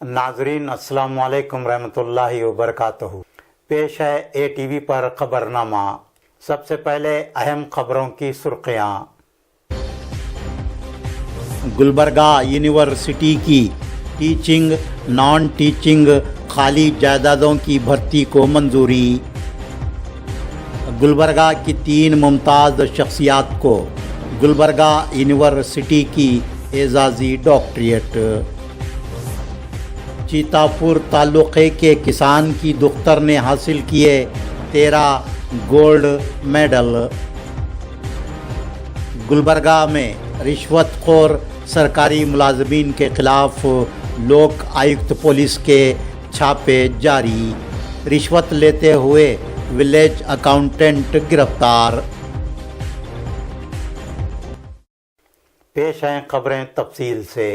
नाजरीन अस्सलाम वालेकुम रहमतुल्लाहि व बरकातहू। पेश है ATV पर खबरनामा। सबसे पहले अहम खबरों की सुर्खियाँ। गुलबर्गा यूनिवर्सिटी की टीचिंग नॉन टीचिंग खाली जायदादों की भर्ती को मंजूरी। गुलबर्गा की 3 मुमताज़ शख्सियात को गुलबर्गा यूनिवर्सिटी की एजाज़ी डॉक्टरेट। चीतापुर तालुक़े के किसान की दुख्तर ने हासिल किए 13 गोल्ड मेडल। गुलबर्गा में रिश्वतखोर सरकारी मुलाजमीन के खिलाफ लोक आयुक्त पुलिस के छापे जारी। रिश्वत लेते हुए विलेज अकाउंटेंट गिरफ्तार। पेश हैं खबरें तफसील से।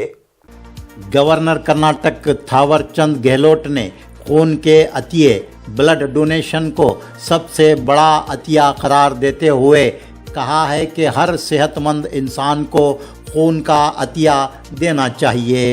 गवर्नर कर्नाटक थावरचंद गहलोत ने खून के अतिये ब्लड डोनेशन को सबसे बड़ा अतिया करार देते हुए कहा है कि हर सेहतमंद इंसान को खून का अतिया देना चाहिए।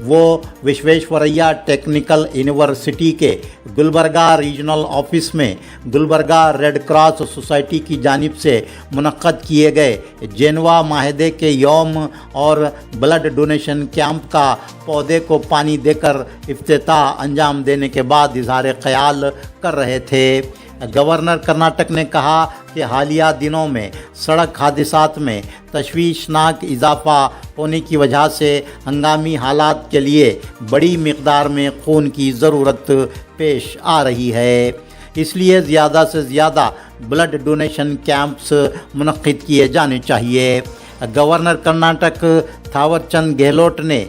वो विश्वेश्वरैया टेक्निकल यूनिवर्सिटी के गुलबर्गा रीजनल ऑफिस में गुलबर्गा रेड क्रॉस सोसाइटी की जानिब से मुनक्कद किए गए जेनवा माहदे के यौम और ब्लड डोनेशन कैंप का पौधे को पानी देकर इफ्तिताह अंजाम देने के बाद इजहार ख्याल कर रहे थे। गवर्नर कर्नाटक ने कहा कि हालिया दिनों में सड़क हादसात में तशवीशनाक इजाफा होने की वजह से हंगामी हालात के लिए बड़ी मिक़दार में खून की ज़रूरत पेश आ रही है। इसलिए ज़्यादा से ज़्यादा ब्लड डोनेशन कैंप्स मुनक्किद किए जाने चाहिए। गवर्नर कर्नाटक थावरचंद गहलोत ने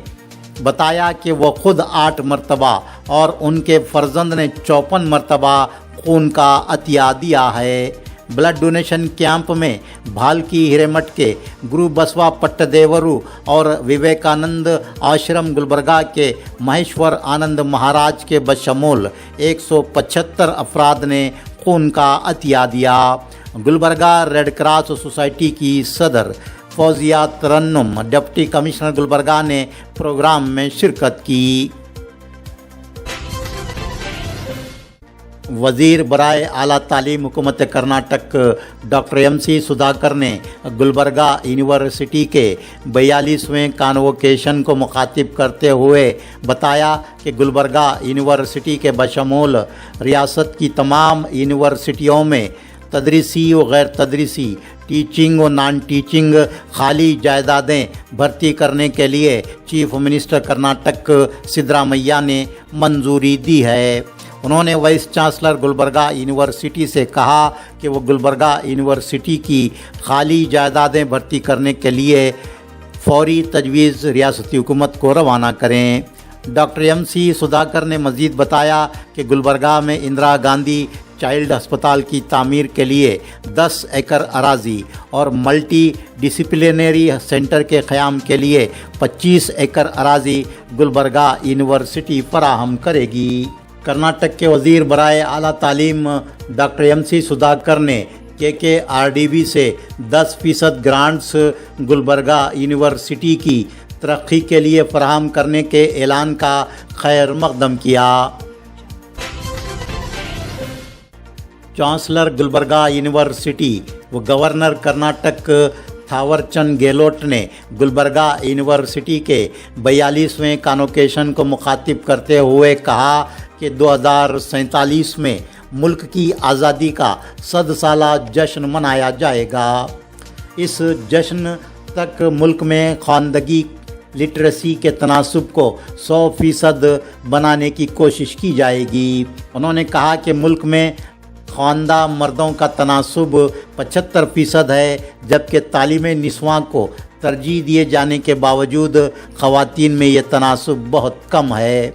बताया कि वो खुद 8 मरतबा और उनके फर्जंद ने 54 मरतबा खून का अतिया दिया है। ब्लड डोनेशन कैंप में भालकी हिरेमठ के गुरु बसवा पट्टदेवरु और विवेकानंद आश्रम गुलबर्गा के महेश्वर आनंद महाराज के बशमूल 175 अफराद ने खून का अतिया दिया। गुलबर्गा रेड क्रॉस सोसाइटी की सदर फौजिया तरन्नुम डिप्टी कमिश्नर गुलबर्गा ने प्रोग्राम में शिरकत की। वज़ीर बराए आला तालीम हुकूमत कर्नाटक डॉक्टर MC सुधाकर ने गुलबर्गा यूनिवर्सिटी के 42वें कॉन्वोकेशन को मुखातिब करते हुए बताया कि गुलबर्गा यूनिवर्सिटी के बशमूल रियासत की तमाम यूनिवर्सिटियों में तदरीसी व गैर तदरीसी टीचिंग व नॉन टीचिंग खाली जायदादें भर्ती करने के लिए चीफ मिनिस्टर कर्नाटक सिद्धरामैया ने मंजूरी दी है। उन्होंने वाइस चांसलर गुलबर्गा यूनिवर्सिटी से कहा कि वो गुलबर्गा यूनिवर्सिटी की खाली जायदादें भर्ती करने के लिए फौरी तजवीज़ रियासती हुकूमत को रवाना करें। डॉक्टर MC सुधाकर ने मज़ीद बताया कि गुलबर्गा में इंदिरा गांधी चाइल्ड अस्पताल की तामीर के लिए 10 एकड़ अराजी और मल्टी डिसिप्लिनरी सेंटर के क़याम के लिए 25 एकड़ अराजी गुलबर्गा यूनिवर्सिटी फराहम करेगी। कर्नाटक के वज़ीर बराए आला तालीम डॉक्टर MC सुधाकर ने KKRDB से 10% ग्रांट्स गुलबर्गा यूनिवर्सिटी की तरक्की के लिए फराहम करने के ऐलान का खैर मकदम किया। चांसलर गुलबर्गा यूनिवर्सिटी व गवर्नर कर्नाटक थावरचंद गहलोत ने गुलबर्गा यूनिवर्सिटी के 42वें कॉन्वोकेशन को मुखातिब करते हुए कहा कि 2047 में मुल्क की आज़ादी का 100 साला जश्न मनाया जाएगा। इस जश्न तक मुल्क में ख़वानदगी लिटरेसी के तनासुब को 100% बनाने की कोशिश की जाएगी। उन्होंने कहा कि मुल्क में ख़वानदा मर्दों का तनासुब 75% है, जबकि तालीम निस्वां को तरजीह दिए जाने के बावजूद ख़वातीन में ये तनासुब बहुत कम है।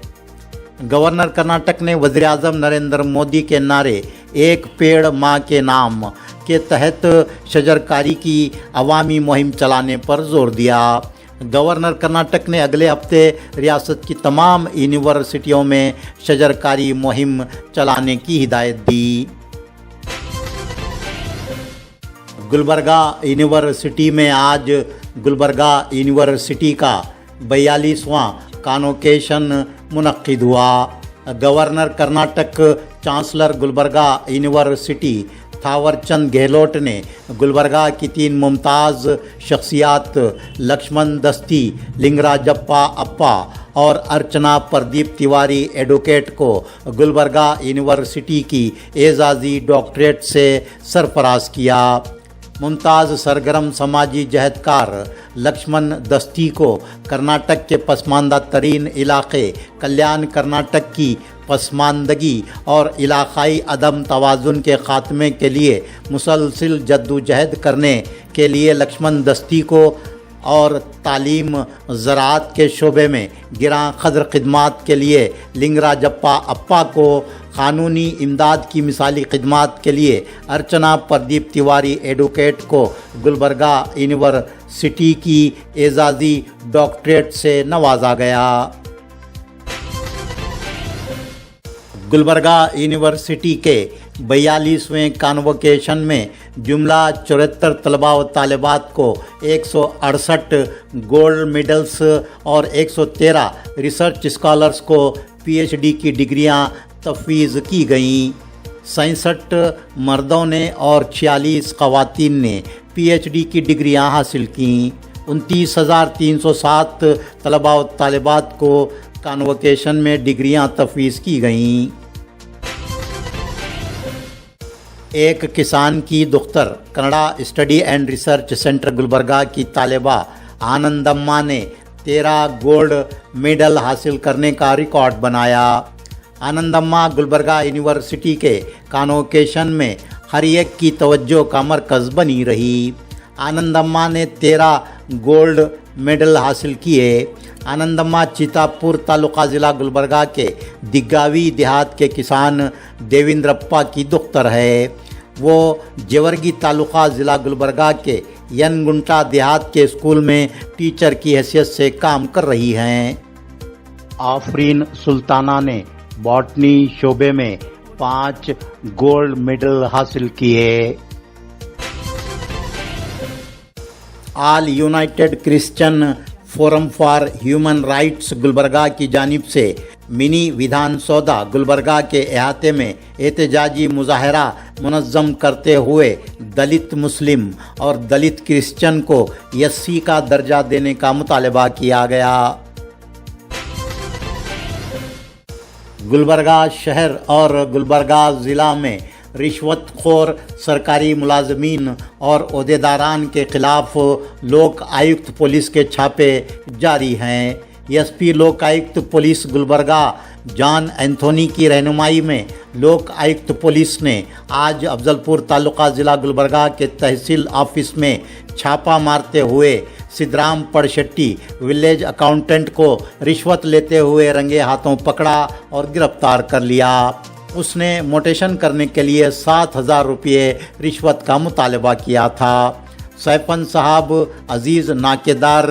गवर्नर कर्नाटक ने वज़ीर-ए-आज़म नरेंद्र मोदी के नारे एक पेड़ माँ के नाम के तहत शजरकारी की अवामी मुहिम चलाने पर जोर दिया। गवर्नर कर्नाटक ने अगले हफ्ते रियासत की तमाम यूनिवर्सिटियों में शजरकारी मुहिम चलाने की हिदायत दी। गुलबर्गा यूनिवर्सिटी में आज गुलबर्गा यूनिवर्सिटी का 42वां कॉन्वोकेशन मुनक्किद हुआ। Governor Karnataka chancellor Gulbarga university Thawarchand Gehlot ने गुलबर्गा की 3 मुमताज़ शख्सियात लक्ष्मण दस्ती, लिंगराजप्पा अप्पा और अर्चना प्रदीप तिवारी एडवोकेट को गुलबर्गा यूनिवर्सिटी की एजाज़ी डॉक्टरेट से सरफराज किया। मुमताज़ सरगर्म समाजी जहदकार लक्ष्मण दस्ती को कर्नाटक के पसमानदा तरीन इलाके कल्याण कर्नाटक की पसमानदगी और इलाक़ाई अदम तवाज़ुन के ख़ात्मे के लिए मुसलसिल जद्दोजहद करने के लिए लक्ष्मण दस्ती को और तालीम ज़राअत के शोबे में गिरां क़द्र खिदमात के लिए लिंगराजप्पा अप्पा को, क़ानूनी इमदाद की मिसाली खिदमात के लिए अर्चना प्रदीप तिवारी एडवोकेट को गुलबर्गा यूनिवर्सिटी की एजाज़ी डॉक्टरेट से नवाजा गया। गुलबर्गा यूनिवर्सिटी के 42वें कॉन्वोकेशन में जुमला 74 तलबा व तालिबात को 168 गोल्ड मेडल्स और 113 रिसर्च स्कॉलर्स को पीएचडी की डिग्रियां तफवीज़ की गईं। 67 मर्दों ने और 46 ख़वातीन ने पीएचडी की डिग्रियां हासिल कीं। 29,307 तलबा व तालिबात को कॉन्वोकेशन में डिग्रियां तफवीज़ की गईं। एक किसान की दुख्तर Kannada study and research centre Gulbarga की तालिबा आनंदम्मा ने 13 गोल्ड मेडल हासिल करने का रिकॉर्ड बनाया। आनंदम्मा गुलबर्गा यूनिवर्सिटी के कॉन्वोकेशन में हर एक की तवज्जो का मरकज़ बनी रही। आनंदम्मा ने 13 गोल्ड मेडल हासिल किए। आनंदम्मा चितापुर तालुका ज़िला गुलबर्गा के दिग्गावी देहात के किसान देवेंद्रप्पा की दुख्तर है। वो जेवर्गी तालुका ज़िला गुलबर्गा के यनगुंटा देहात के स्कूल में टीचर की हैसियत से काम कर रही हैं। आफरीन सुल्ताना ने बॉटनी शोबे में 5 गोल्ड मेडल हासिल किए। All United Christian forum for human rights Gulbarga की जानिब से मिनी विधान सौदा गुलबर्गा के अहाते में एहतजाजी मुजाहरा मुनज़्ज़म करते हुए दलित मुस्लिम और दलित क्रिश्चियन को एससी का दर्जा देने का मुतालबा किया गया। गुलबर्गा शहर और गुलबर्गा ज़िला में रिश्वतखोर सरकारी मुलाजमीन और ओहदेदारान के खिलाफ लोक आयुक्त पुलिस के छापे जारी हैं। एसपी लोक आयुक्त पुलिस गुलबर्गा जॉन एंथोनी की रहनुमाई में लोक आयुक्त पुलिस ने आज अफजलपुर तालुका ज़िला गुलबर्गा के तहसील ऑफिस में छापा मारते हुए सिद्धराम पड़शेट्टी विलेज अकाउंटेंट को रिश्वत लेते हुए रंगे हाथों पकड़ा और गिरफ्तार कर लिया। उसने मोटेशन करने के लिए 7,000 रुपये रिश्वत का मुतालबा किया था। सैफन साहब अजीज़ नाकेदार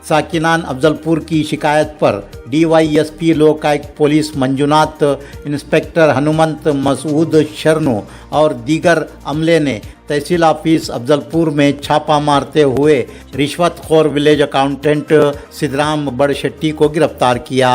साकिनान अफजलपुर की शिकायत पर DYSP Lokayukta police Manjunath, inspector Hanumant Masood Sharnu और दीगर अमले ने तहसील ऑफिस अफजलपुर में छापा मारते हुए रिश्वतखोर विलेज अकाउंटेंट सिद्धराम बड़शेट्टी को गिरफ्तार किया।